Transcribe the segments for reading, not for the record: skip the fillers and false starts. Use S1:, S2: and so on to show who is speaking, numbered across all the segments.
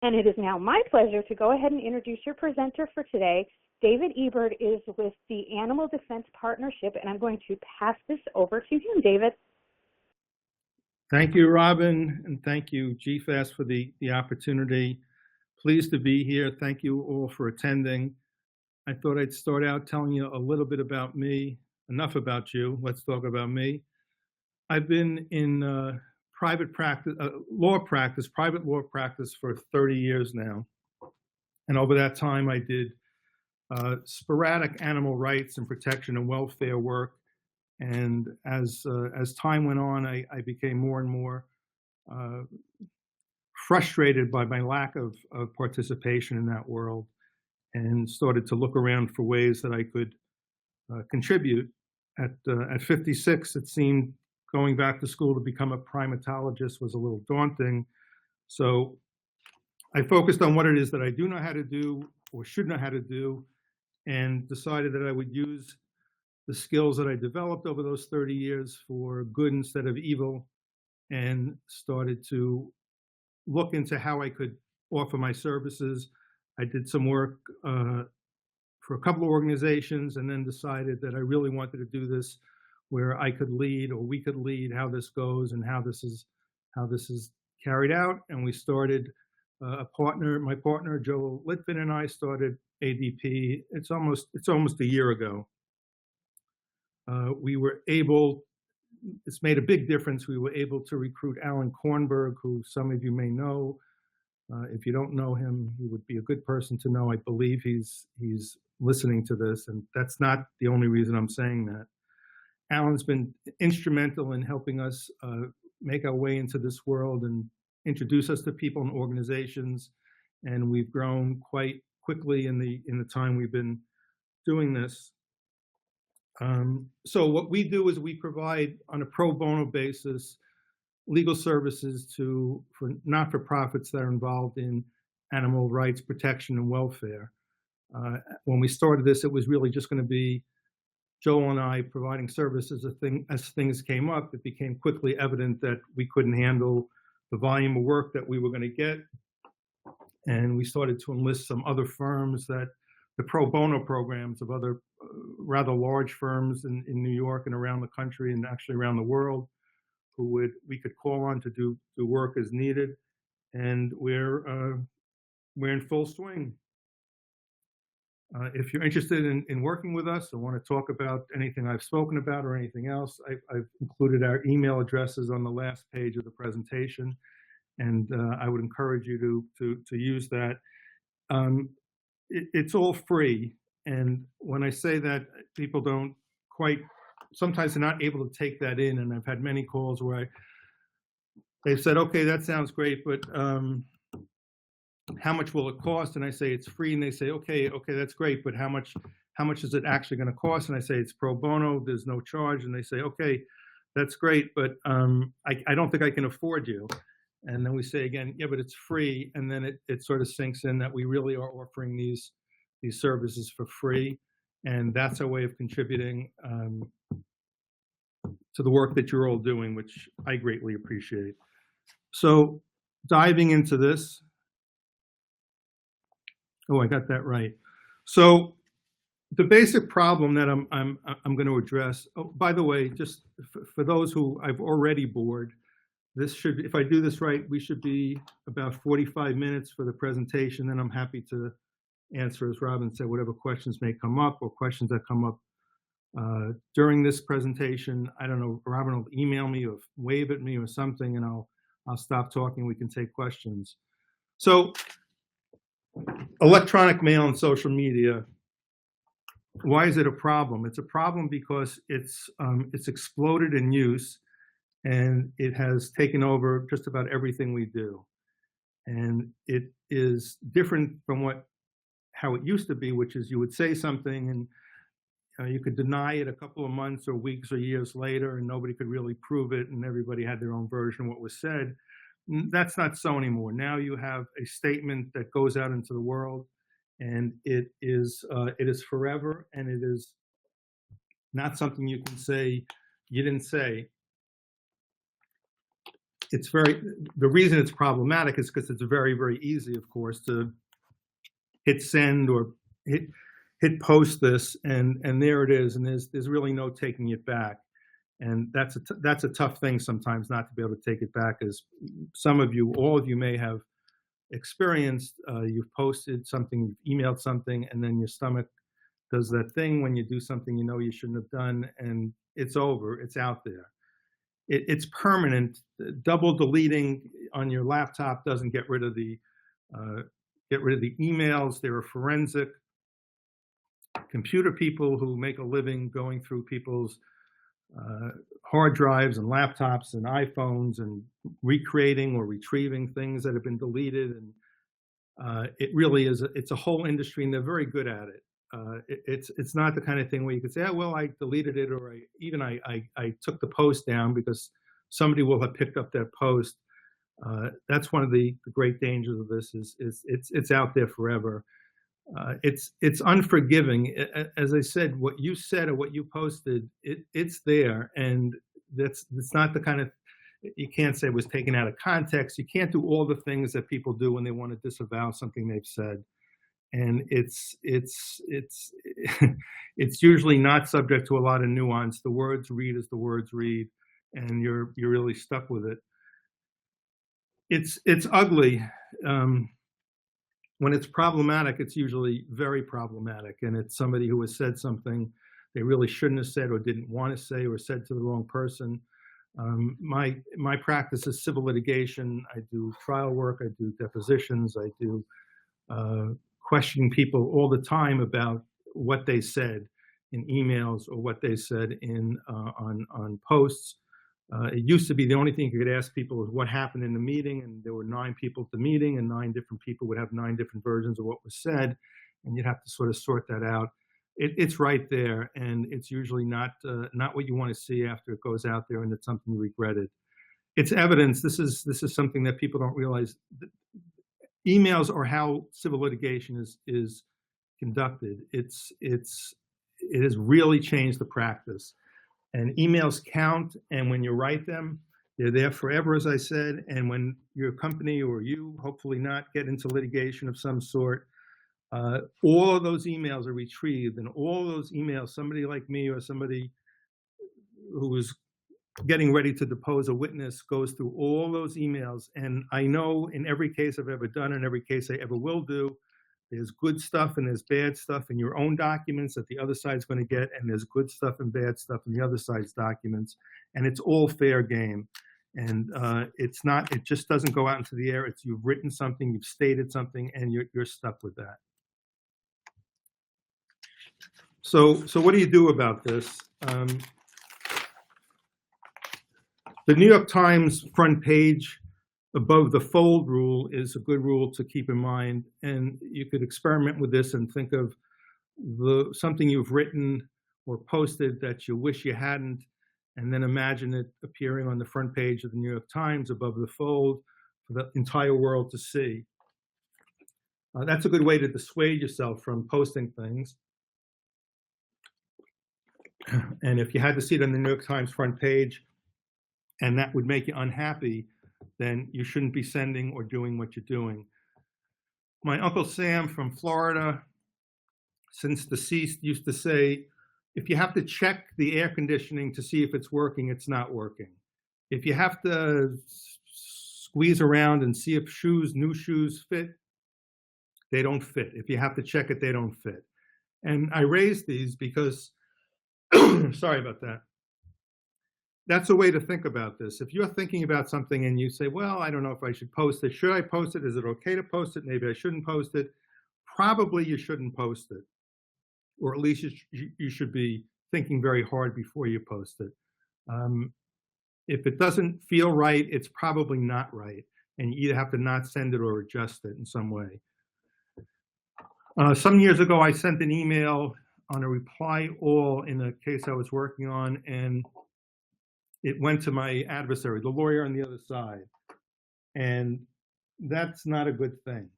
S1: And it is now my pleasure to go ahead and introduce your presenter for today. David Ebert is with the Animal Defense Partnership, and I'm going to pass this over to him. David.
S2: Thank you, Robin, and thank you, GFAS, for the opportunity. Pleased to be here. Thank you all for attending. I thought I'd start out telling you a little bit about me. Enough about you. Let's talk about me. I've been in private law practice for 30 years now. And over that time, I did sporadic animal rights and protection and welfare work. And as time went on, I became more and more frustrated by my lack of participation in that world, and started to look around for ways that I could contribute. At 56, it seemed going back to school to become a primatologist was a little daunting. So I focused on what it is that I do know how to do or should know how to do, and decided that I would use the skills that I developed over those 30 years for good instead of evil, and started to look into how I could offer my services. I did some work for a couple of organizations, and then decided that I really wanted to do this where I could lead, or we could lead, how this goes and how this is carried out. And we started my partner Joel Litvin and I started ADP. It's almost a year ago. We were able, it's made a big difference. We were able to recruit Alan Kornberg, who some of you may know. If you don't know him, he would be a good person to know. I believe he's listening to this, and that's not the only reason I'm saying that. Alan's been instrumental in helping us make our way into this world and introduce us to people and organizations, and we've grown quite quickly in the time we've been doing this. So what we do is we provide, on a pro bono basis, legal services for not-for-profits that are involved in animal rights protection and welfare. When we started this, it was really just going to be Joel and I providing services. As things came up, it became quickly evident that we couldn't handle the volume of work that we were going to get, and we started to enlist some other firms, that the pro bono programs of other rather large firms in New York and around the country, and actually around the world, who we could call on to do work as needed. And we're in full swing. If you're interested in working with us or want to talk about anything I've spoken about or anything else, I've included our email addresses on the last page of the presentation, and I would encourage you to use that. It's all free, and when I say that, people don't quite, sometimes they're not able to take that in, and I've had many calls where they've said, okay, that sounds great, but how much will it cost? And I say it's free, and they say, okay, that's great, but how much is it actually going to cost? And I say it's pro bono, there's no charge. And they say, okay, that's great, but I don't think I can afford you. And then we say again, yeah, but it's free. And then it sort of sinks in that we really are offering these services for free, and that's a way of contributing to the work that you're all doing, which I greatly appreciate. So diving into this. Oh, I got that right. So the basic problem that I'm going to address. Oh, by the way, just for those who I've already bored, this should, if I do this right, we should be about 45 minutes for the presentation. Then I'm happy to answer, as Robin said, whatever questions may come up, or questions that come up during this presentation. I don't know, Robin will email me or wave at me or something, and I'll stop talking. We can take questions. So electronic mail and social media. Why is it a problem? It's a problem because it's exploded in use, and it has taken over just about everything we do. And it is different from how it used to be, which is you would say something and you could deny it a couple of months or weeks or years later, and nobody could really prove it, and everybody had their own version of what was said. That's not so anymore. Now you have a statement that goes out into the world, and it is forever, and it is not something you can say you didn't say. the reason it's problematic is because it's very, very easy, of course, to hit send or hit post this, and there it is, and there's really no taking it back. And that's a tough thing sometimes, not to be able to take it back, as some of you, all of you may have experienced. You've posted something, you've emailed something, and then your stomach does that thing when you do something you know you shouldn't have done, and it's over, it's out there. It's permanent. Double deleting on your laptop doesn't get rid of the emails. There are forensic computer people who make a living going through people's hard drives and laptops and iPhones and recreating or retrieving things that have been deleted. And it really is, it's a whole industry, and they're very good at it. It's not the kind of thing where you could say, oh, well, I deleted it, or I took the post down because somebody will have picked up that post. That's one of the great dangers of this, is it's out there forever. It's unforgiving. As I said, what you said or what you posted, it's there, and it's not the kind of, you can't say it was taken out of context. You can't do all the things that people do when they want to disavow something they've said. And it's usually not subject to a lot of nuance. The words read as the words read, and you're really stuck with it. It's ugly. When it's problematic, it's usually very problematic, and it's somebody who has said something they really shouldn't have said, or didn't want to say, or said to the wrong person. My practice is civil litigation. I do trial work. I do depositions. I do questioning people all the time about what they said in emails or what they said on posts. It used to be the only thing you could ask people was what happened in the meeting, and there were 9 people at the meeting, and 9 different people would have 9 different versions of what was said, and you'd have to sort of sort that out. It's right there, and it's usually not what you want to see after it goes out there, and it's something you regretted. It's evidence. This is something that people don't realize. Emails are how civil litigation is conducted. It has really changed the practice. And emails count, and when you write them, they're there forever, as I said. And when your company or you, hopefully not, get into litigation of some sort, all of those emails are retrieved, and all of those emails, somebody like me or somebody who is getting ready to depose a witness goes through all those emails. And I know in every case I've ever done, in every case I ever will do, there's good stuff and there's bad stuff in your own documents that the other side's going to get, and there's good stuff and bad stuff in the other side's documents, and it's all fair game. And it just doesn't go out into the air. It's, you've written something, you've stated something, and you're stuck with that. So what do you do about this? The New York Times front page above the fold rule is a good rule to keep in mind, and you could experiment with this and think of something you've written or posted that you wish you hadn't, and then imagine it appearing on the front page of the New York Times above the fold for the entire world to see. That's a good way to dissuade yourself from posting things. And if you had to see it on the New York Times front page and that would make you unhappy, then you shouldn't be sending or doing what you're doing. My Uncle Sam from Florida, since deceased, used to say, if you have to check the air conditioning to see if it's working, it's not working. If you have to squeeze around and see if new shoes fit, they don't fit. If you have to check it, they don't fit. And I raised these because, sorry about that. That's a way to think about this. If you're thinking about something and you say, well, I don't know if I should post it. Should I post it? Is it okay to post it? Maybe I shouldn't post it. Probably you shouldn't post it. Or at least you should be thinking very hard before you post it. If it doesn't feel right, it's probably not right. And you either have to not send it or adjust it in some way. Some years ago, I sent an email on a reply all in a case I was working on, and it went to my adversary, the lawyer on the other side. And that's not a good thing.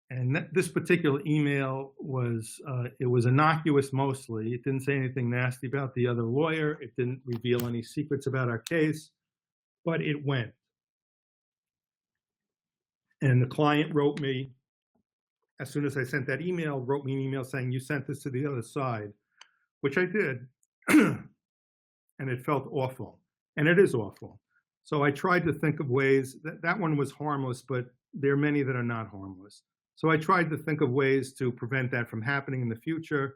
S2: And this particular email was, it was innocuous mostly. It didn't say anything nasty about the other lawyer. It didn't reveal any secrets about our case, but it went. And the client wrote me, as soon as I sent that email, wrote me an email saying, you sent this to the other side, which I did. And it felt awful. And it is awful. So I tried to think of ways that one was harmless, but there are many that are not harmless. So I tried to think of ways to prevent that from happening in the future.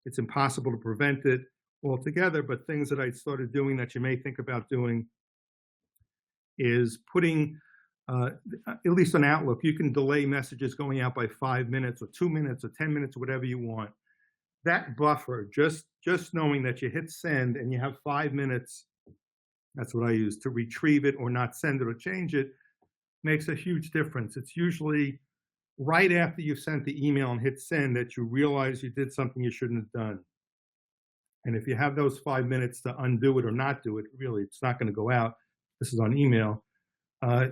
S2: It's impossible to prevent it altogether, but things that I started doing that you may think about doing is putting, at least on Outlook, you can delay messages going out by 5 minutes or 2 minutes or 10 minutes, whatever you want. That buffer, just knowing that you hit send and you have 5 minutes, that's what I use, to retrieve it or not send it or change it, makes a huge difference. It's usually right after you've sent the email and hit send that you realize you did something you shouldn't have done. And if you have those 5 minutes to undo it or not do it, really, it's not going to go out. This is on email.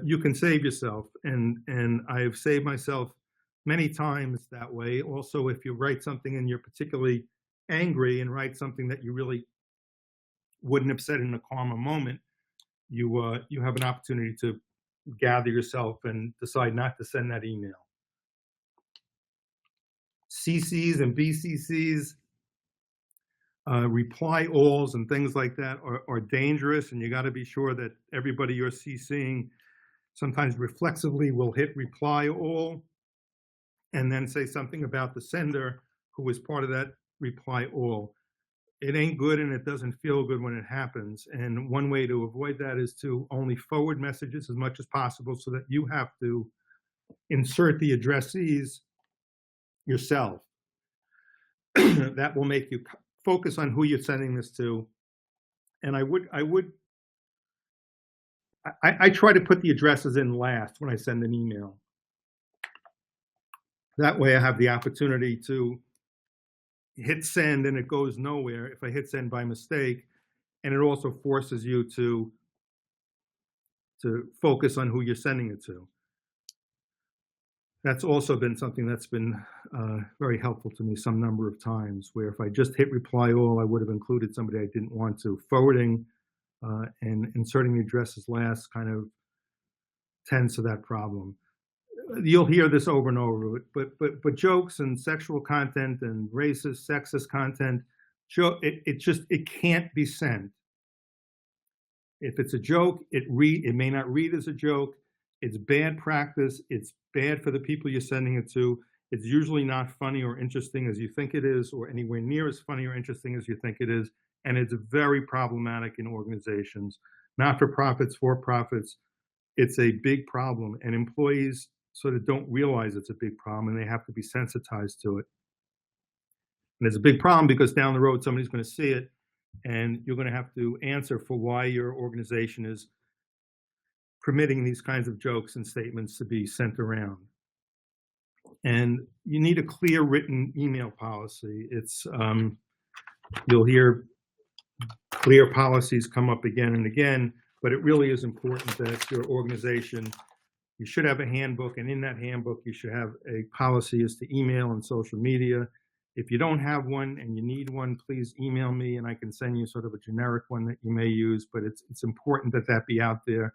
S2: You can save yourself. And I've saved myself many times that way. Also, if you write something and you're particularly angry and write something that you really wouldn't have said in a calmer moment, you have an opportunity to gather yourself and decide not to send that email. CCs and BCCs, reply alls and things like that are dangerous, and you got to be sure that everybody you're CCing sometimes reflexively will hit reply all and then say something about the sender who was part of that reply all. It ain't good and it doesn't feel good when it happens. And one way to avoid that is to only forward messages as much as possible so that you have to insert the addressees yourself. That will make you focus on who you're sending this to. And I try to put the addresses in last when I send an email. That way I have the opportunity to hit send and it goes nowhere if I hit send by mistake. And it also forces you to focus on who you're sending it to. That's also been something that's been very helpful to me some number of times, where if I just hit reply all, I would have included somebody I didn't want to. Forwarding and inserting the addresses last kind of tends to that problem. You'll hear this over and over, but jokes and sexual content and racist, sexist content, it can't be sent. If it's a joke, it may not read as a joke. It's bad practice. It's bad for the people you're sending it to. It's usually not funny or interesting as you think it is, or anywhere near as funny or interesting as you think it is. And it's very problematic in organizations, not-for-profits, for-profits. It's a big problem, and employees sort of don't realize it's a big problem, and they have to be sensitized to it. And it's a big problem because down the road, somebody's going to see it, and you're going to have to answer for why your organization is permitting these kinds of jokes and statements to be sent around. And you need a clear written email policy. It's you'll hear clear policies come up again and again, but it really is important that your organization, you should have a handbook, and in that handbook, you should have a policy as to email and social media. If you don't have one and you need one, please email me and I can send you sort of a generic one that you may use, but it's important that that be out there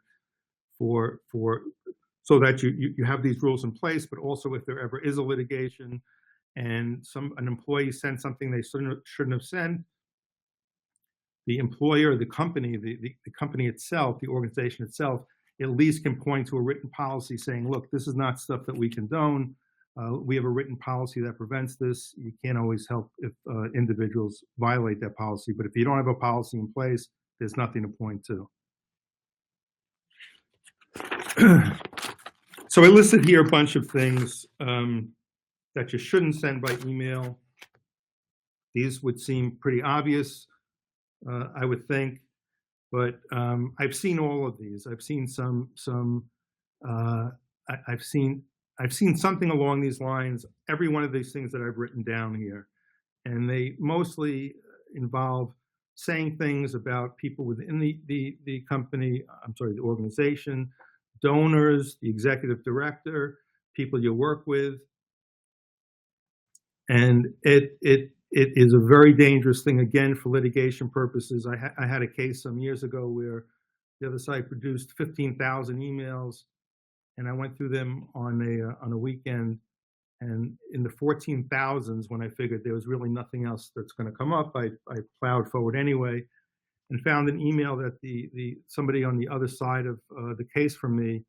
S2: so that you have these rules in place, but also if there ever is a litigation and an employee sent something they shouldn't have sent, the employer, the company, the company itself, the organization itself, at least can point to a written policy saying, look, this is not stuff that we condone. We have a written policy that prevents this. You can't always help if individuals violate that policy, but if you don't have a policy in place, there's nothing to point to. So I listed here a bunch of things that you shouldn't send by email. These would seem pretty obvious, I would think, but I've seen all of these. I've seen I've seen something along these lines, every one of these things that I've written down here, and they mostly involve saying things about people within the company, the organization, donors, the executive director, people you work with. And it is a very dangerous thing, again, for litigation purposes. I had a case some years ago where the other side produced 15,000 emails and I went through them on a weekend. And in the 14,000s, when I figured there was really nothing else that's going to come up, I plowed forward anyway, and found an email that somebody on the other side of the case from me,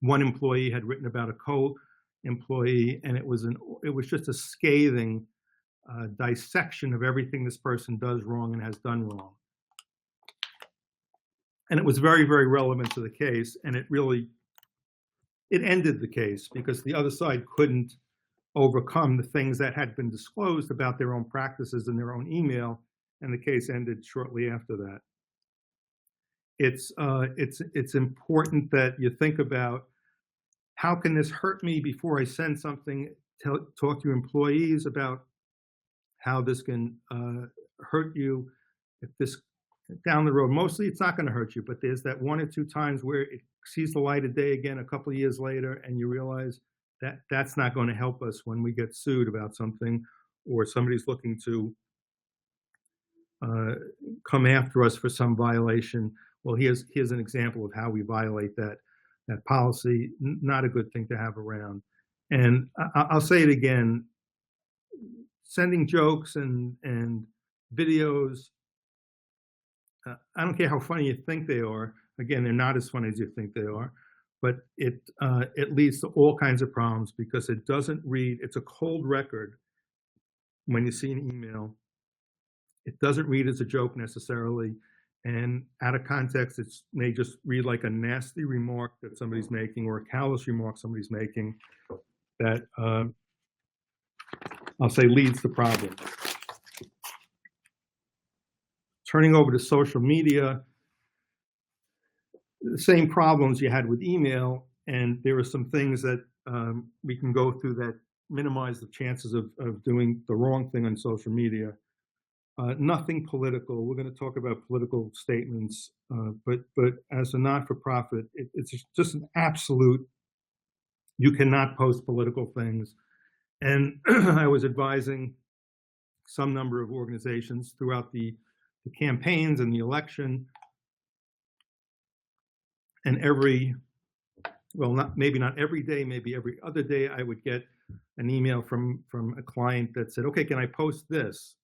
S2: one employee had written about a co-employee, and it was just a scathing dissection of everything this person does wrong and has done wrong. And it was very, very relevant to the case, and it ended the case because the other side couldn't overcome the things that had been disclosed about their own practices in their own email, and the case ended shortly after that. It's important that you think about, how can this hurt me before I send something? Talk to your employees about how this can hurt you. If this down the road, mostly it's not going to hurt you, but there's that 1 or 2 times where it sees the light of day again a couple of years later, and you realize that that's not going to help us when we get sued about something, or somebody's looking to come after us for some violation. Well, here's an example of how we violate that policy. Not a good thing to have around. And I'll say it again, sending jokes and videos, I don't care how funny you think they are. Again, they're not as funny as you think they are, but it leads to all kinds of problems because it doesn't read. It's a cold record when you see an email. It doesn't read as a joke necessarily, and out of context, it may just read like a nasty remark that somebody's making, or a callous remark somebody's making that I'll say leads to problems. Turning over to social media, the same problems you had with email, and there are some things that we can go through that minimize the chances of doing the wrong thing on social media. Nothing political. We're going to talk about political statements, but as a not-for-profit, it's just an absolute, you cannot post political things. And I was advising some number of organizations throughout the campaigns and the election, and maybe not every day, maybe every other day, I would get an email from a client that said, okay, can I post this?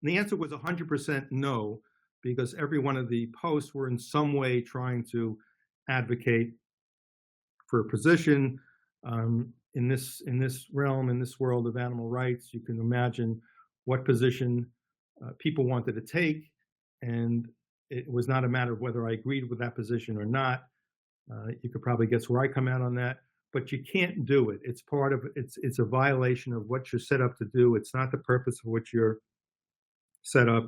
S2: And the answer was 100% no, because every one of the posts were in some way trying to advocate for a position. In this realm, in this world of animal rights, you can imagine what position people wanted to take, and it was not a matter of whether I agreed with that position or not. You could probably guess where I come out on that, but you can't do it. It's part of it's a violation of what you're set up to do. It's not the purpose for which you're set up,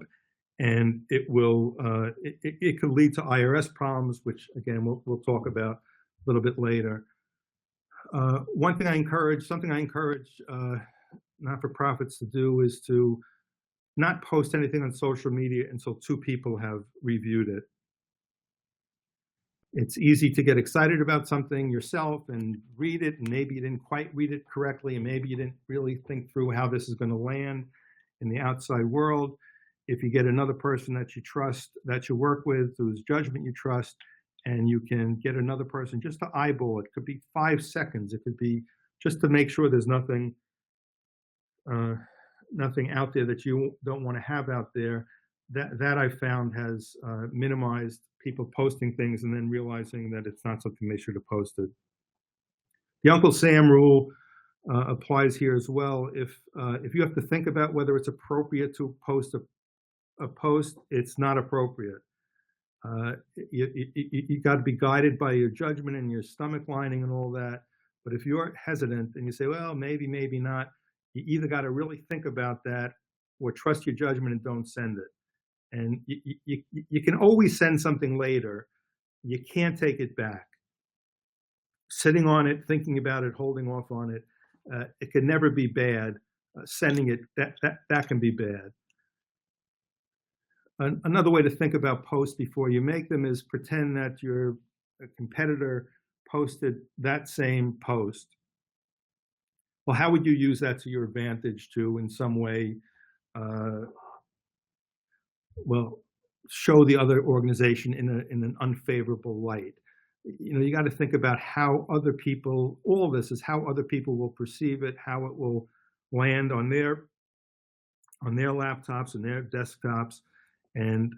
S2: and it will it could lead to IRS problems, which again we'll talk about a little bit later. Something I encourage not-for-profits to do is to not post anything on social media until 2 people have reviewed it. It's easy to get excited about something yourself and read it, and maybe you didn't quite read it correctly, and maybe you didn't really think through how this is going to land in the outside world. If you get another person that you trust, that you work with, whose judgment you trust, and you can get another person just to eyeball it. It could be 5 seconds. It could be just to make sure there's nothing out there that you don't want to have out there. That I found has minimized people posting things and then realizing that it's not something they should have posted. The Uncle Sam rule applies here as well. If you have to think about whether it's appropriate to post a post, it's not appropriate. You got to be guided by your judgment and your stomach lining and all that. But if you're hesitant and you say, well, maybe not, you either got to really think about that or trust your judgment and don't send it. And you can always send something later. You can't take it back. Sitting on it, thinking about it, holding off on it, it can never be bad. Sending it, that can be bad. Another way to think about posts before you make them is pretend that your competitor posted that same post. Well, how would you use that to your advantage to, in some way, show the other organization in an unfavorable light? you got to think about how other people, all of this is how other people will perceive it, how it will land on their laptops and their desktops, and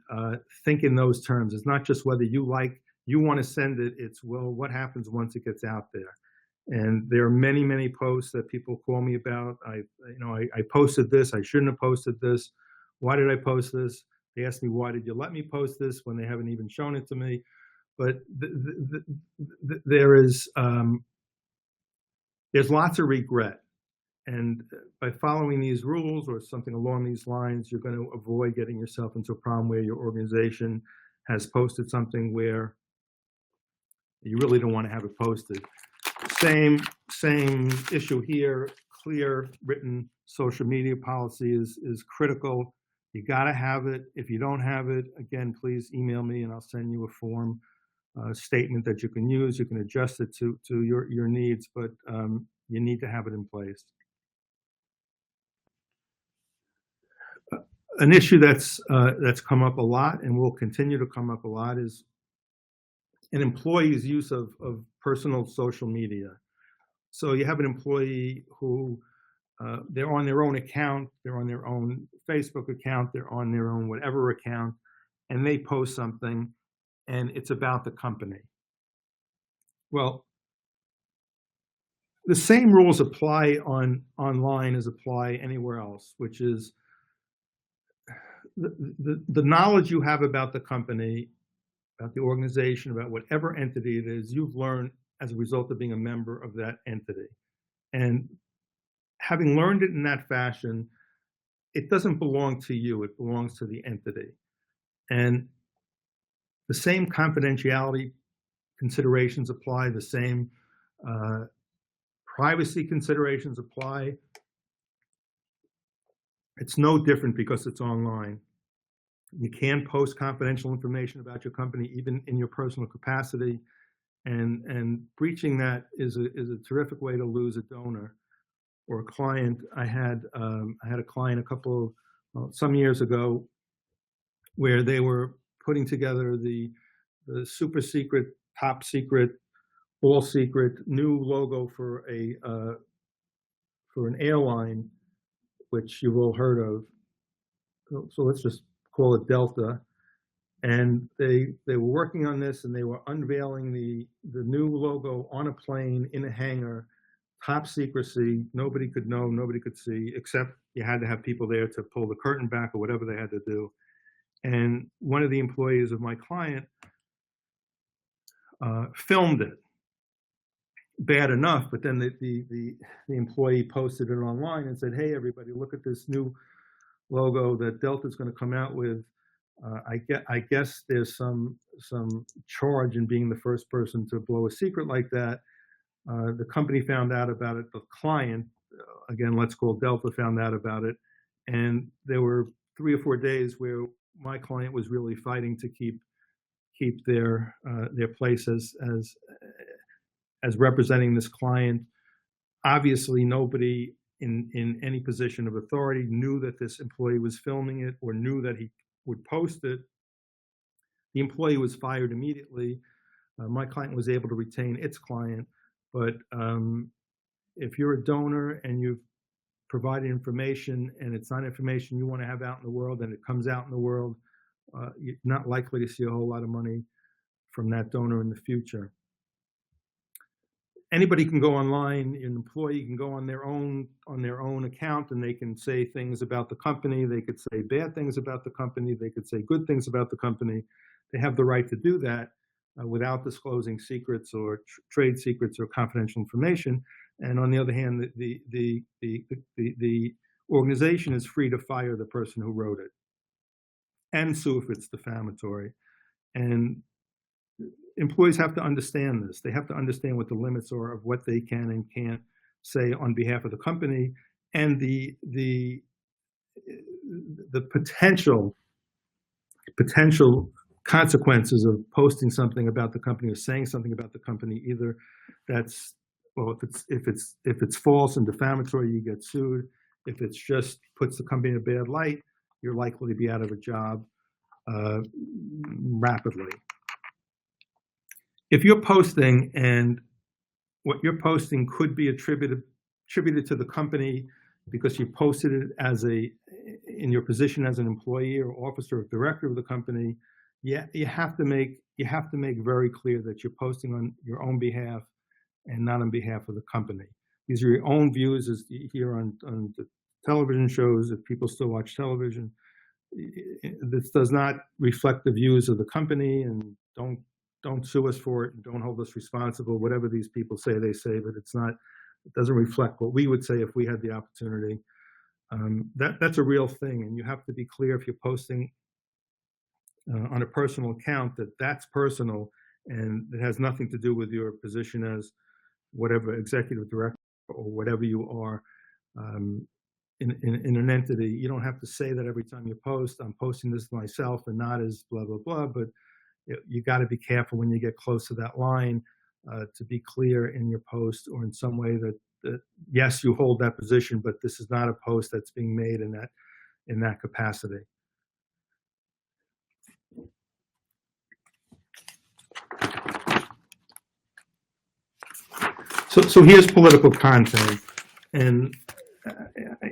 S2: think in those terms. It's not just whether you want to send it, it's, well, what happens once it gets out there? And there are many, many posts that people call me about. I posted this, I shouldn't have posted this. Why did I post this? They ask me, why did you let me post this when they haven't even shown it to me? But there's lots of regret. And by following these rules or something along these lines, you're going to avoid getting yourself into a problem where your organization has posted something where you really don't want to have it posted. Same issue here. Clear written social media policy is critical. You got to have it. If you don't have it, again, please email me and I'll send you a form statement that you can use. You can adjust it to your needs, but you need to have it in place. An issue that's come up a lot and will continue to come up a lot is an employee's use of personal social media. So you have an employee who they're on their own account, they're on their own Facebook account, they're on their own whatever account, and they post something and it's about the company. Well, the same rules apply online as apply anywhere else, which is the knowledge you have about the company, about the organization, about whatever entity it is, you've learned as a result of being a member of that entity. And having learned it in that fashion, it doesn't belong to you, it belongs to the entity. And the same confidentiality considerations apply, the same privacy considerations apply. It's no different because it's online. You can post confidential information about your company, even in your personal capacity, and breaching that is a terrific way to lose a donor or a client. I had a client some years ago where they were putting together the super secret, top secret, all secret new logo for an airline, which you've all heard of. So let's just call it Delta. And they were working on this, and they were unveiling the new logo on a plane in a hangar, top secrecy. Nobody could know, nobody could see, except you had to have people there to pull the curtain back or whatever they had to do. And one of the employees of my client filmed it. Bad enough, but then the employee posted it online and said, "Hey, everybody, look at this new logo that Delta's going to come out with. I guess there's some charge in being the first person to blow a secret like that." The company found out about it. The client, again, let's call Delta, found out about it, and there were 3 or 4 days where my client was really fighting to keep their place as representing this client. Obviously, nobody in any position of authority knew that this employee was filming it or knew that he would post it. The employee was fired immediately. My client was able to retain its client. But if you're a donor and you've provided information and it's not information you want to have out in the world and it comes out in the world, you're not likely to see a whole lot of money from that donor in the future. Anybody can go online. An employee can go on their own account and they can say things about the company. They could say bad things about the company. They could say good things about the company. They have the right to do that without disclosing secrets or trade secrets or confidential information. And on the other hand, the organization is free to fire the person who wrote it and sue if it's defamatory. And employees have to understand this. They have to understand what the limits are of what they can and can't say on behalf of the company, and the potential consequences of posting something about the company or saying something about the company. Either that's, well, if it's false and defamatory, you get sued. If it's just puts the company in a bad light, you're likely to be out of a job rapidly. if you're posting and what you're posting could be attributed to the company because you posted it in your position as an employee or officer or director of the company, you have to make very clear that you're posting on your own behalf and not on behalf of the company. These are your own views, as you hear on the television shows, if people still watch television. This does not reflect the views of the company, and don't sue us for it, and don't hold us responsible. Whatever these people say, they say, but it doesn't reflect what we would say if we had the opportunity. That's a real thing, and you have to be clear if you're posting on a personal account that that's personal and it has nothing to do with your position as whatever executive director or whatever you are in an entity. You don't have to say that every time you post, I'm posting this myself and not as blah, blah, blah, but you got to be careful when you get close to that line to be clear in your post or in some way that yes, you hold that position, but this is not a post that's being made in that capacity. So here's political content, and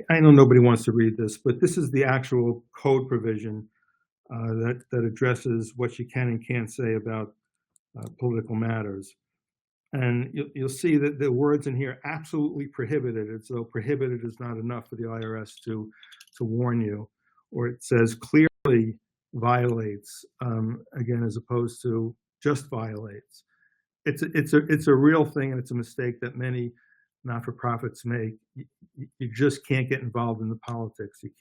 S2: I know nobody wants to read this, but this is the actual code provision that addresses what you can and can't say about political matters. And you'll see that the words in here absolutely prohibited. It's though prohibited is not enough for the IRS to warn you, or it says clearly violates, again, as opposed to just violates. It's a real thing, and it's a mistake that many not-for-profits make. You just can't get involved in the politics. You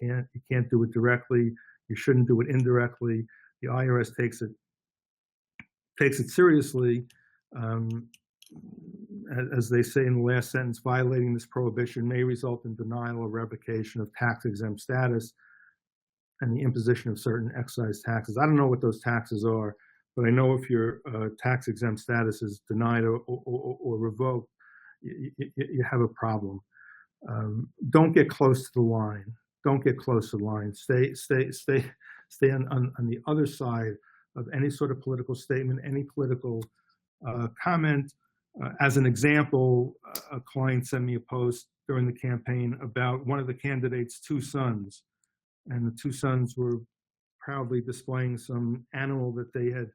S2: can't do it directly. You shouldn't do it indirectly. The IRS takes it seriously. As they say in the last sentence, violating this prohibition may result in denial or revocation of tax-exempt status and the imposition of certain excise taxes. I don't know what those taxes are, but I know if your tax-exempt status is denied or revoked, you have a problem. Don't get close to the line. Don't get close to the line. Stay on the other side of any sort of political statement, any political comment. As an example, a client sent me a post during the campaign about one of the candidates' two sons, and the two sons were proudly displaying some animal that they had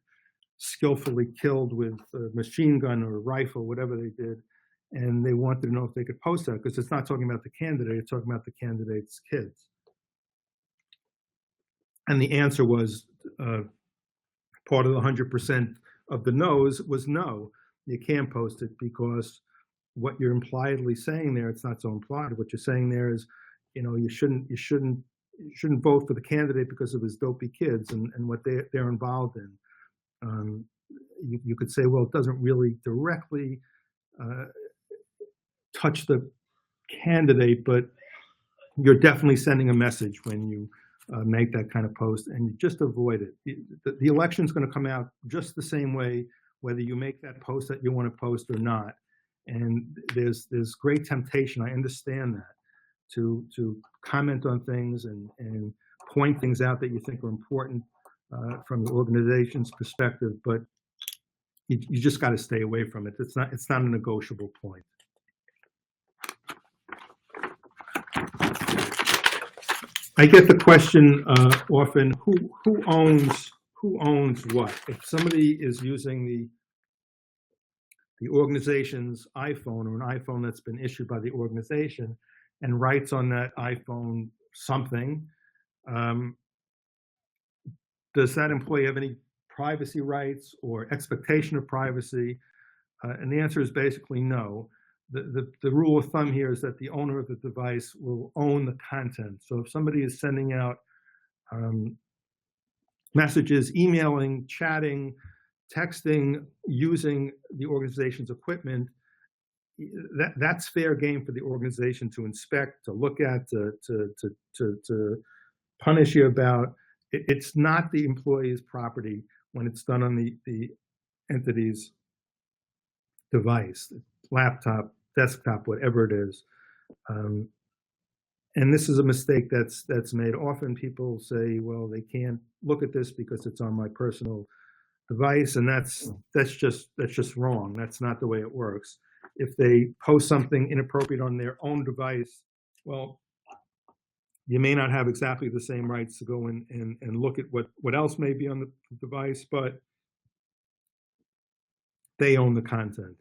S2: skillfully killed with a machine gun or a rifle, whatever they did, and they wanted to know if they could post that, because it's not talking about the candidate, it's talking about the candidate's kids. And the answer was, part of the 100% of the no's was no. You can't post it because what you're impliedly saying there, it's not so implied. What you're saying there is, you shouldn't vote for the candidate because of his dopey kids and what they're involved in. You could say, well, it doesn't really directly touch the candidate, but you're definitely sending a message when you make that kind of post, and you just avoid it. The election's going to come out just the same way, whether you make that post that you want to post or not. And there's great temptation, I understand that, to comment on things and point things out that you think are important from the organization's perspective, but you just got to stay away from it. It's not a negotiable point. I get the question often: who owns what? If somebody is using the organization's iPhone, or an iPhone that's been issued by the organization, and writes on that iPhone something, does that employee have any privacy rights or expectation of privacy? And the answer is basically no. The rule of thumb here is that the owner of the device will own the content. So if somebody is sending out messages, emailing, chatting, texting, using the organization's equipment, that's fair game for the organization to inspect, to look at, to punish you about. It's not the employee's property when it's done on the entity's device, laptop, desktop, whatever it is. And this is a mistake that's made. Often people say, well, they can't look at this because it's on my personal device, and that's just wrong. That's not the way it works. If they post something inappropriate on their own device, well, you may not have exactly the same rights to go in and look at what else may be on the device, but they own the content.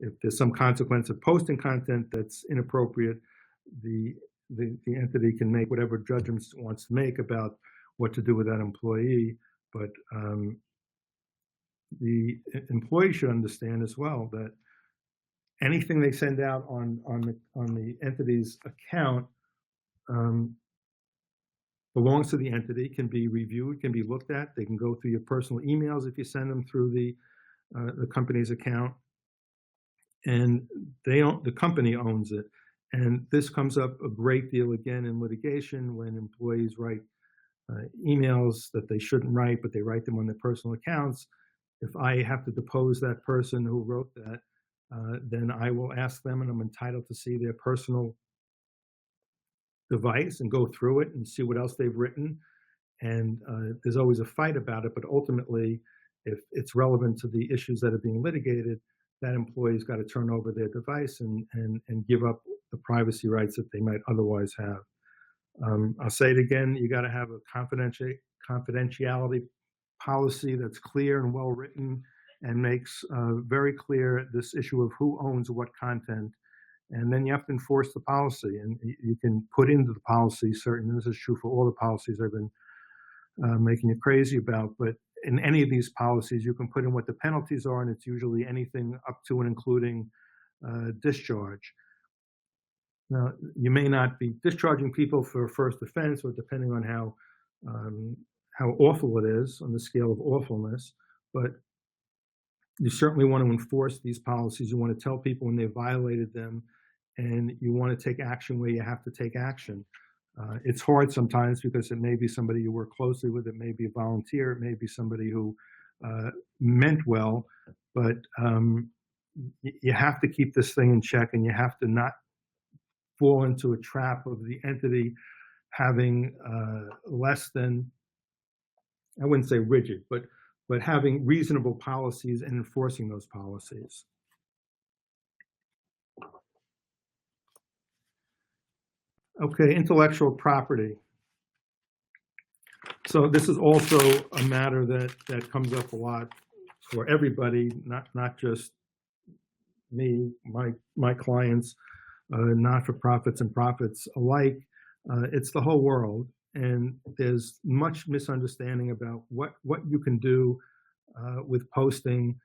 S2: If there's some consequence of posting content that's inappropriate, the entity can make whatever judgments it wants to make about what to do with that employee. But the employee should understand as well that anything they send out on the entity's account belongs to the entity, can be reviewed, can be looked at. They can go through your personal emails if you send them through the company's account, and the company owns it. And this comes up a great deal again in litigation when employees write emails that they shouldn't write, but they write them on their personal accounts. If I have to depose that person who wrote that, then I will ask them, and I'm entitled to see their personal device and go through it and see what else they've written. And there's always a fight about it, but ultimately, if it's relevant to the issues that are being litigated, that employee's got to turn over their device and give up the privacy rights that they might otherwise have. I'll say it again, you got to have a confidentiality policy that's clear and well written and makes very clear this issue of who owns what content. And then you have to enforce the policy, and you can put into the policy certain, and this is true for all the policies I've been making you crazy about, but in any of these policies, you can put in what the penalties are, and it's usually anything up to and including discharge. Now, you may not be discharging people for first offense, or depending on how awful it is on the scale of awfulness, but you certainly want to enforce these policies. You want to tell people when they've violated them, and you want to take action where you have to take action. It's hard sometimes because it may be somebody you work closely with, it may be a volunteer, it may be somebody who meant well, but you have to keep this thing in check, and you have to not fall into a trap of the entity having less than, I wouldn't say rigid, but having reasonable policies and enforcing those policies. Okay, intellectual property. So this is also a matter that comes up a lot for everybody, not just me, my clients, not-for-profits and profits alike. It's the whole world, and there's much misunderstanding about what you can do with posting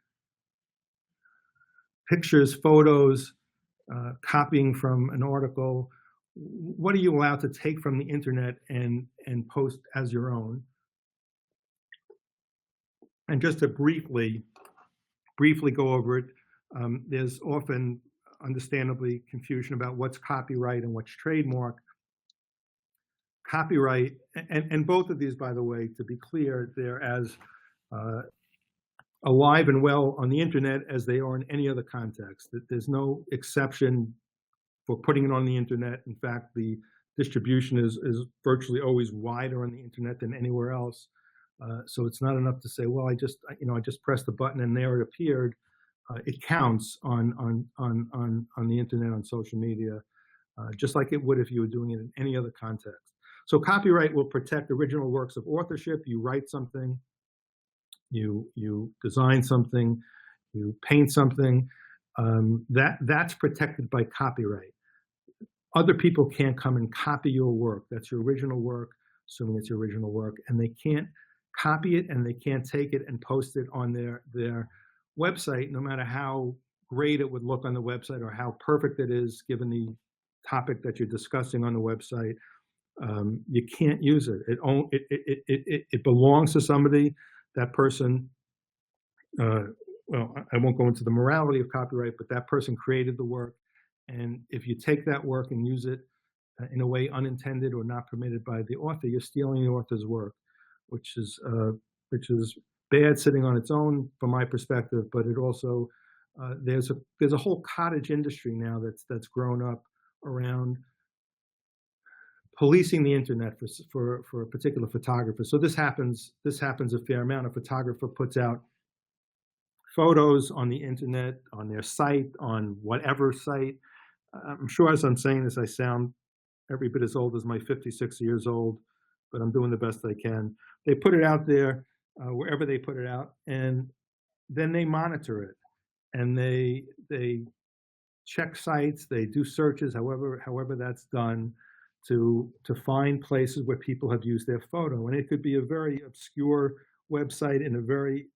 S2: pictures, photos, copying from an article. What are you allowed to take from the internet and post as your own? And just to briefly go over it, there's often, understandably, confusion about what's copyright and what's trademark. Copyright, and both of these, by the way, to be clear, they're as alive and well on the internet as they are in any other context. There's no exception for putting it on the internet. In fact, the distribution is virtually always wider on the internet than anywhere else. So it's not enough to say, well, I just pressed the button and there it appeared. It counts on the internet, on social media, just like it would if you were doing it in any other context. So copyright will protect original works of authorship. You write something, you design something, you paint something, that's protected by copyright. Other people can't come and copy your work. That's your original work, assuming it's your original work, and they can't copy it and they can't take it and post it on their website, no matter how great it would look on the website or how perfect it is given the topic that you're discussing on the website. You can't use it. It belongs to somebody. That person, well, I won't go into the morality of copyright, but that person created the work. And if you take that work and use it in a way unintended or not permitted by the author, you're stealing the author's work, which is bad sitting on its own from my perspective. But it also there's a whole cottage industry now that's grown up around policing the internet for a particular photographer. So this happens a fair amount. A photographer puts out photos on the internet, on their site, on whatever site. I'm sure as I'm saying this, I sound every bit as old as my 56 years old, but I'm doing the best I can. They put it out there wherever they put it out, and then they monitor it, and they check sites, they do searches, however that's done, to find places where people have used their photo. And it could be a very obscure website in a very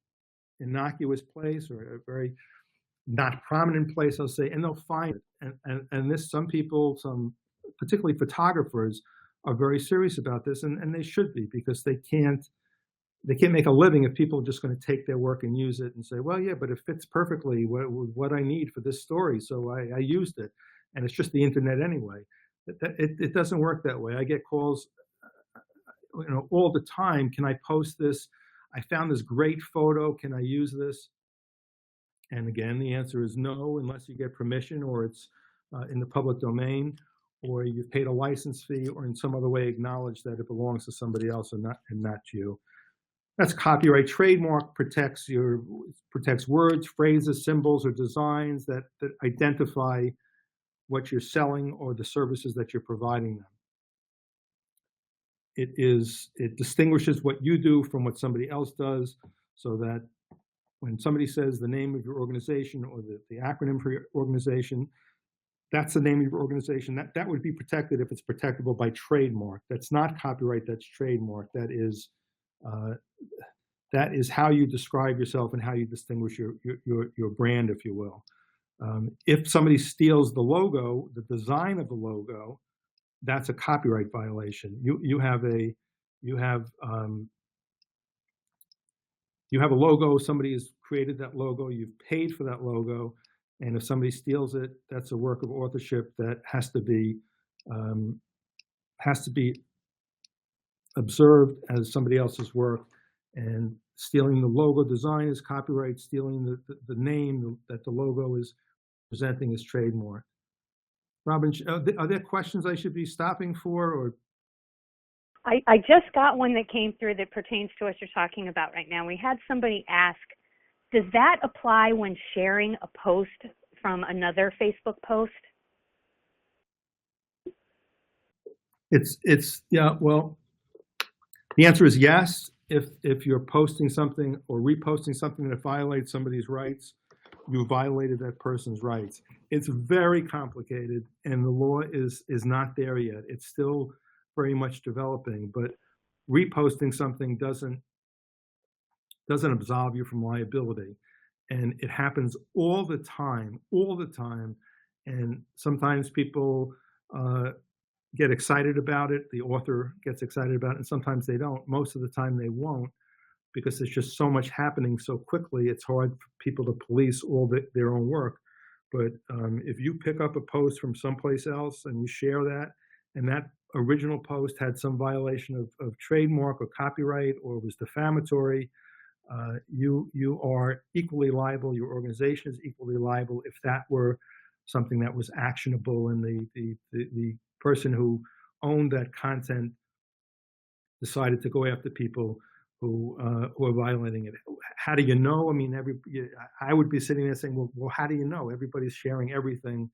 S2: innocuous place or a very not prominent place, I'll say, and they'll find it. And this, some people, some particularly photographers, are very serious about this, and they should be, because they can't make a living if people are just going to take their work and use it and say, well, yeah, but it fits perfectly what I need for this story, so I used it, and it's just the internet anyway. It doesn't work that way. I get calls, all the time. Can I post this? I found this great photo. Can I use this? And again, the answer is no, unless you get permission, or it's in the public domain, or you've paid a license fee, or in some other way acknowledge that it belongs to somebody else and not you. That's copyright. Trademark protects words, phrases, symbols, or designs that identify what you're selling or the services that you're providing them. It distinguishes what you do from what somebody else does, so that when somebody says the name of your organization or the acronym for your organization, that's the name of your organization. That would be protected if it's protectable by trademark. That's not copyright, that's trademark. That is how you describe yourself and how you distinguish your brand, if you will. If somebody steals the logo, the design of the logo, that's a copyright violation. You have a logo, somebody has created that logo, you've paid for that logo, and if somebody steals it, that's a work of authorship that has to be observed as somebody else's work. And stealing the logo design is copyright. Stealing the name that the logo is presenting is trademark. Robin, are there questions I should be stopping for, or?
S1: I just got one that came through that pertains to what you're talking about right now. We had somebody ask, does that apply when sharing a post from another Facebook post?
S2: Yeah, well, the answer is yes. If you're posting something or reposting something that violates somebody's rights, you violated that person's rights. It's very complicated, and the law is not there yet. It's still very much developing, but reposting something doesn't absolve you from liability. And it happens all the time. And sometimes people get excited about it. The author gets excited about it, and sometimes they don't. Most of the time they won't, because there's just so much happening so quickly. It's hard for people to police all their own work. But if you pick up a post from someplace else and you share that, and that original post had some violation of trademark or copyright, or was defamatory, you are equally liable. Your organization is equally liable if that were something that was actionable, and the person who owned that content decided to go after people who are violating it. How do you know? I mean, I would be sitting there saying, well, how do you know? Everybody's sharing everything.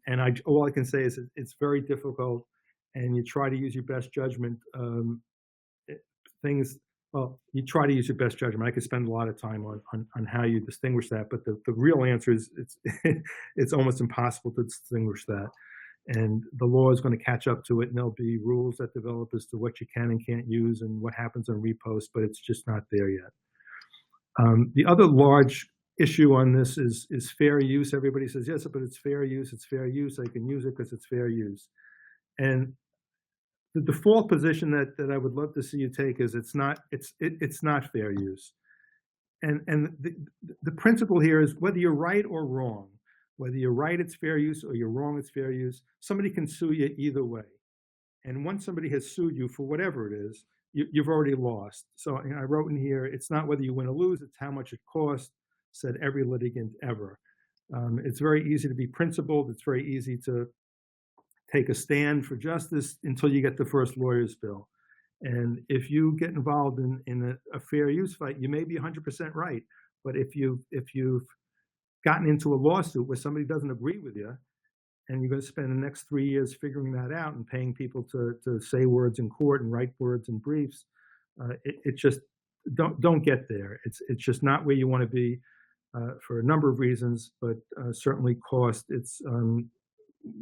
S2: And all I can say is it's very difficult, and you try to use your best judgment. You try to use your best judgment. I could spend a lot of time on how you distinguish that, but the real answer is it's almost impossible to distinguish that. And the law is going to catch up to it, and there'll be rules that develop as to what you can and can't use and what happens on repost, but it's just not there yet. The other large issue on this is fair use. Everybody says, yes, but it's fair use. It's fair use. I can use it because it's fair use. And the default position that I would love to see you take is it's not fair use. And the principle here is, whether you're right or wrong, whether you're right, it's fair use, or you're wrong, it's fair use, somebody can sue you either way. And once somebody has sued you for whatever it is, you've already lost. So I wrote in here, it's not whether you win or lose, it's how much it costs, said every litigant ever. It's very easy to be principled. It's very easy to take a stand for justice until you get the first lawyer's bill. And if you get involved in a fair use fight, you may be 100% right, But if you've gotten into a lawsuit where somebody doesn't agree with you, and you're going to spend the next 3 years figuring that out and paying people to say words in court and write words in briefs, it just don't get there. It's just not where you want to be for a number of reasons, but certainly cost. It's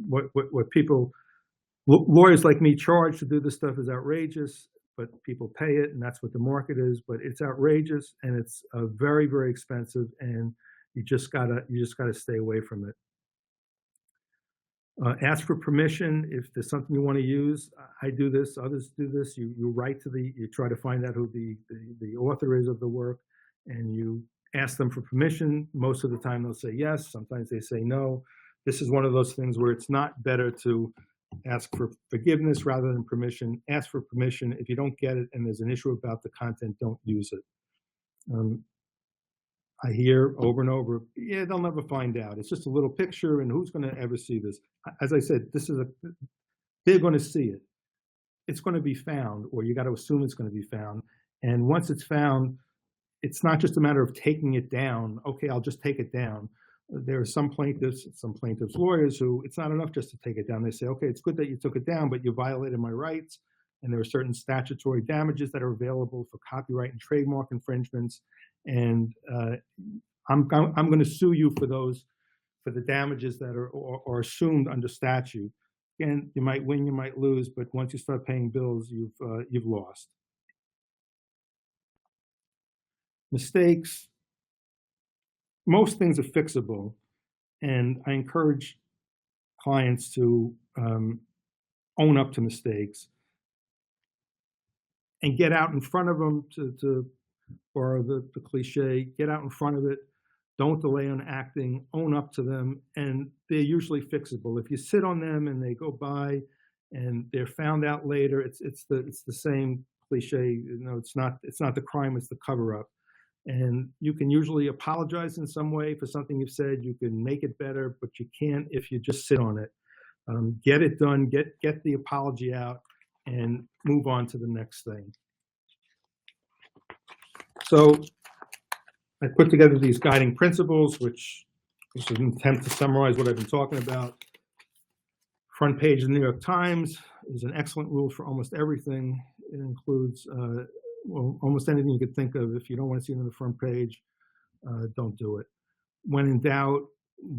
S2: what people lawyers like me charge to do this stuff is outrageous, but people pay it, and that's what the market is. But it's outrageous, and it's very, very expensive, and you just gotta stay away from it. Ask for permission if there's something you want to use. I do this, others do this. You write to you try to find out who the author is of the work, and you ask them for permission. Most of the time they'll say yes, sometimes they say no. This is one of those things where it's not better to ask for forgiveness rather than permission. Ask for permission. If you don't get it and there's an issue about the content, don't use it. I hear over and over, yeah, they'll never find out. It's just a little picture, and who's going to ever see this? As I said, they're going to see it. It's going to be found, or you got to assume it's going to be found. And once it's found, it's not just a matter of taking it down. Okay, I'll just take it down. There are some plaintiffs' lawyers who it's not enough just to take it down. They say, okay, it's good that you took it down, but you violated my rights. And there are certain statutory damages that are available for copyright and trademark infringements. And I'm going to sue you for the damages that are assumed under statute. Again, you might win, you might lose, but once you start paying bills, you've lost. Mistakes. Most things are fixable, and I encourage clients to own up to mistakes and get out in front of them, to borrow the cliche, get out in front of it. Don't delay on acting, own up to them, and they're usually fixable. If you sit on them and they go by and they're found out later, it's the same cliche. It's not the crime, it's the cover-up. And you can usually apologize in some way for something you've said. You can make it better, but you can't if you just sit on it. Get it done, get the apology out, and move on to the next thing. So I put together these guiding principles, which is an attempt to summarize what I've been talking about. Front page of the New York Times is an excellent rule for almost everything. It includes almost anything you could think of. If you don't want to see it on the front page, don't do it. When in doubt,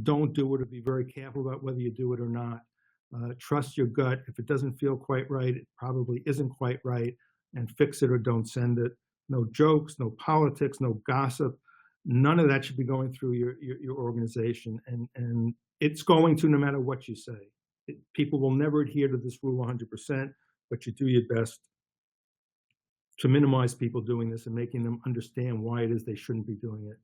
S2: don't do it, or be very careful about whether you do it or not. Trust your gut. If it doesn't feel quite right, it probably isn't quite right, and fix it or don't send it. No jokes, no politics, no gossip. None of that should be going through your organization, and it's going to no matter what you say. People will never adhere to this rule 100%, but you do your best to minimize people doing this and making them understand why it is they shouldn't be doing it.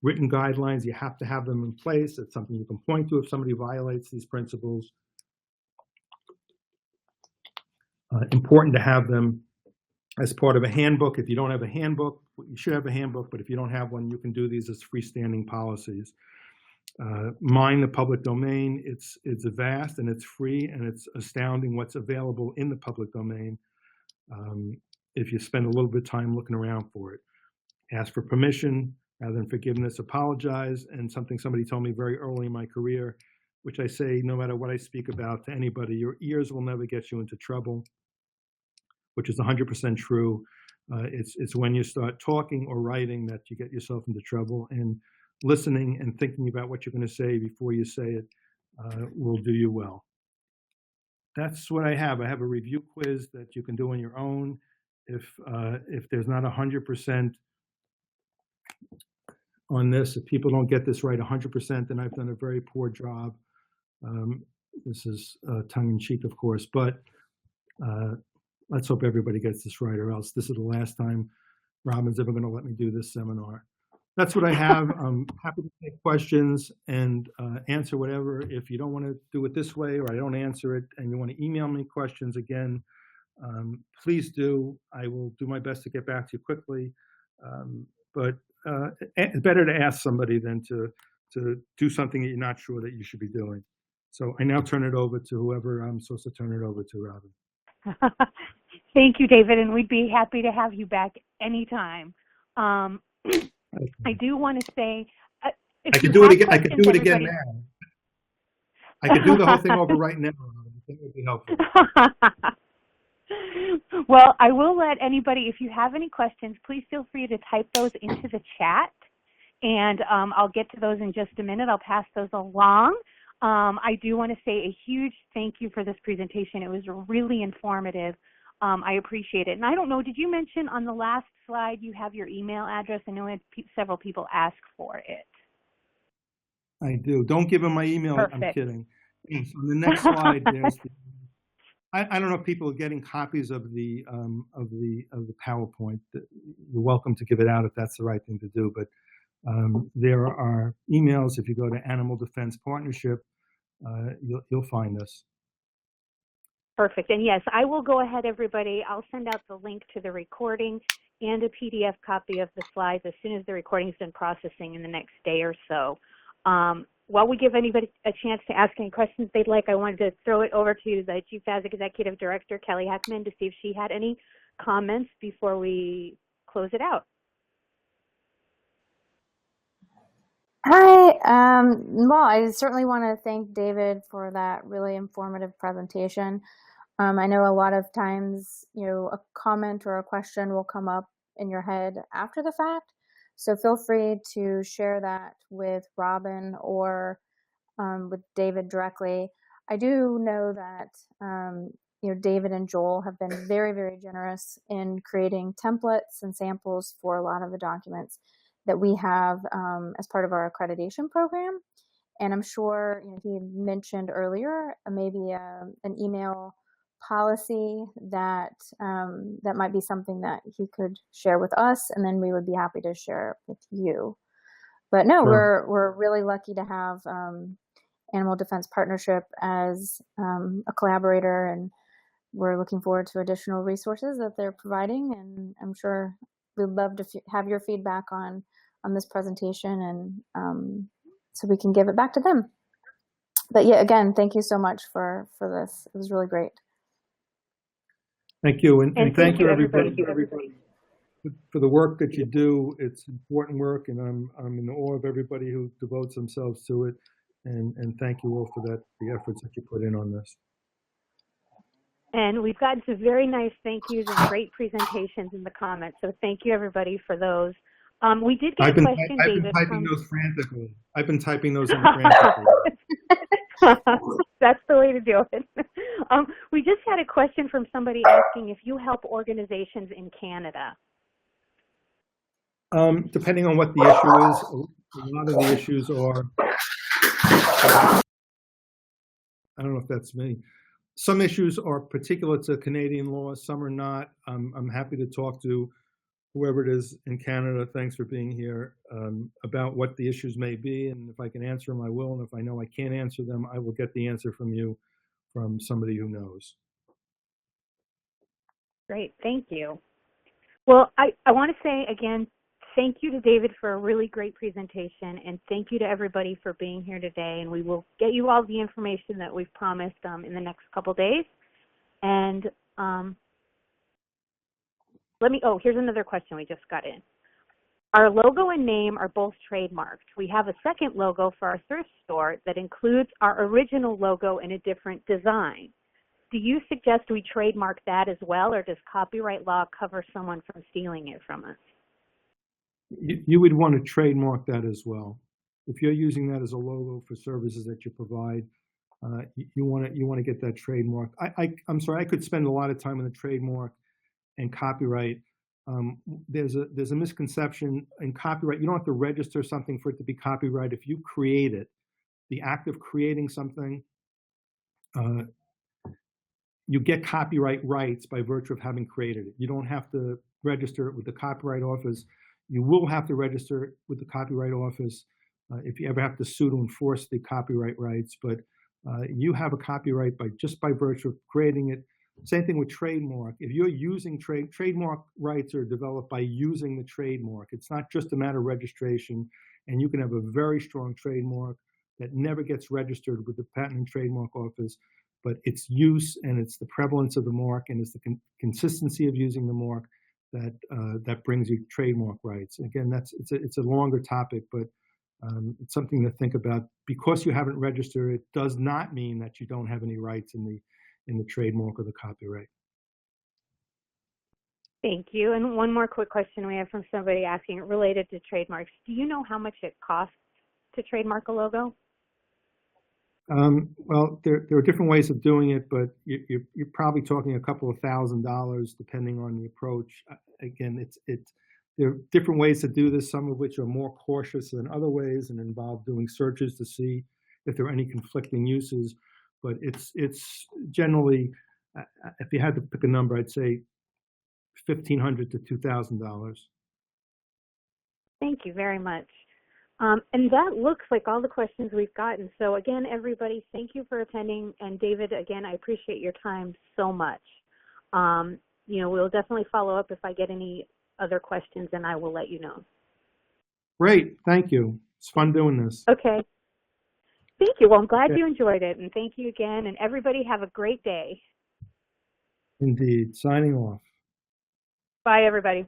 S2: Written guidelines, you have to have them in place. It's something you can point to if somebody violates these principles. Important to have them as part of a handbook. If you don't have a handbook, you should have a handbook, but if you don't have one, you can do these as freestanding policies. Mind the public domain. It's vast and it's free, and it's astounding what's available in the public domain if you spend a little bit of time looking around for it. Ask for permission rather than forgiveness. Apologize. And something somebody told me very early in my career, which I say no matter what I speak about to anybody, your ears will never get you into trouble, which is 100% true. It's when you start talking or writing that you get yourself into trouble, and listening and thinking about what you're going to say before you say it will do you well. That's what I have. I have a review quiz that you can do on your own. If there's not 100% on this, if people don't get this right 100%, then I've done a very poor job. This is tongue-in-cheek, of course, but let's hope everybody gets this right, or else this is the last time Robin's ever going to let me do this seminar. That's what I have. I'm happy to take questions and answer whatever. If you don't want to do it this way, or I don't answer it, and you want to email me questions again, please do. I will do my best to get back to you quickly. But it's better to ask somebody than to do something that you're not sure that you should be doing. So I now turn it over to whoever I'm supposed to turn it over to, Robin.
S1: Thank you, David, and we'd be happy to have you back anytime. I do want to say, if
S2: I
S1: you
S2: could do it
S1: have
S2: again. I could
S1: questions,
S2: do it again
S1: everybody.
S2: now. I could do the whole thing over right now. I think it would be helpful.
S1: Well, I will let anybody, if you have any questions, please feel free to type those into the chat, and I'll get to those in just a minute. I'll pass those along. I do want to say a huge thank you for this presentation. It was really informative. I appreciate it. And I don't know, did you mention on the last slide you have your email address? I know I had several people ask for it.
S2: I do. Don't give them my email.
S1: Perfect.
S2: I'm kidding. Yes, on the next slide, there's the, I don't know if people are getting copies of the PowerPoint. You're welcome to give it out if that's the right thing to do. But there are emails. If you go to Animal Defense Partnership, you'll find us.
S1: Perfect. And yes, I will go ahead, everybody. I'll send out the link to the recording and a PDF copy of the slides as soon as the recording's done processing in the next day or so. While we give anybody a chance to ask any questions they'd like, I wanted to throw it over to the Chief Executive Director, Kelly Heckman, to see if she had any comments before we close it out.
S3: Hi. Well, I certainly want to thank David for that really informative presentation. I know a lot of times, a comment or a question will come up in your head after the fact. So feel free to share that with Robin or with David directly. I do know that, David and Joel have been very, very generous in creating templates and samples for a lot of the documents that we have as part of our accreditation program. And I'm sure he mentioned earlier maybe an email policy that that might be something that he could share with us, and then we would be happy to share it with you. But no,
S2: Sure.
S3: we're really lucky to have Animal Defense Partnership as a collaborator, and we're looking forward to additional resources that they're providing. And I'm sure we'd love to have your feedback on this presentation, and so we can give it back to them. But yeah, again, thank you so much for this. It was really great.
S2: Thank you, and thank you everybody for the work that you do. It's important work, and I'm in awe of everybody who devotes themselves to it. And thank you all for the efforts that you put in on this.
S1: And we've gotten some very nice thank yous and great presentations in the comments. So thank you everybody for those. We did get a question, David.
S2: I've been typing those frantically. I've been typing those in frantically.
S1: That's the way to do it. We just had a question from somebody asking if you help organizations in Canada.
S2: Depending on what the issue is, a lot of the issues are, I don't know if that's me. Some issues are particular to Canadian law, some are not. I'm happy to talk to whoever it is in Canada, thanks for being here, about what the issues may be. And if I can answer them, I will. And if I know I can't answer them, I will get the answer from you, from somebody who knows.
S1: Great, thank you. Well, I want to say again, thank you to David for a really great presentation, and thank you to everybody for being here today. And we will get you all the information that we've promised in the next couple days. And here's another question we just got in. Our logo and name are both trademarked. We have a second logo for our thrift store that includes our original logo in a different design. Do you suggest we trademark that as well, or does copyright law cover someone from stealing it from us?
S2: You would want to trademark that as well. If you're using that as a logo for services that you provide, you want to get that trademark. I'm sorry, I could spend a lot of time on the trademark and copyright. There's a misconception in copyright. You don't have to register something for it to be copyright. If you create it, the act of creating something, you get copyright rights by virtue of having created it. You don't have to register it with the Copyright Office. You will have to register it with the Copyright Office if you ever have to sue to enforce the copyright rights. But you have a copyright just by virtue of creating it. Same thing with trademark. If you're using trademark rights are developed by using the trademark. It's not just a matter of registration, and you can have a very strong trademark that never gets registered with the Patent and Trademark Office, but its use and it's the prevalence of the mark and it's the consistency of using the mark that brings you trademark rights. Again, it's a longer topic, but it's something to think about. Because you haven't registered, it does not mean that you don't have any rights in the trademark or the copyright.
S1: Thank you. And one more quick question we have from somebody asking related to trademarks. Do you know how much it costs to trademark a logo?
S2: Well, there are different ways of doing it, but you're probably talking a couple of $1,000s depending on the approach. Again, there are different ways to do this, some of which are more cautious than other ways and involve doing searches to see if there are any conflicting uses. But it's generally, if you had to pick a number, I'd say $1,500 to $2,000.
S1: Thank you very much. And that looks like all the questions we've gotten. So again, everybody, thank you for attending. And David, again, I appreciate your time so much. We'll definitely follow up if I get any other questions, and I will let you know.
S2: Great, thank you. It's fun doing this.
S1: Okay. Thank you. Well, I'm glad you enjoyed it, and thank you again. And everybody have a great day.
S2: Indeed. Signing off.
S1: Bye, everybody.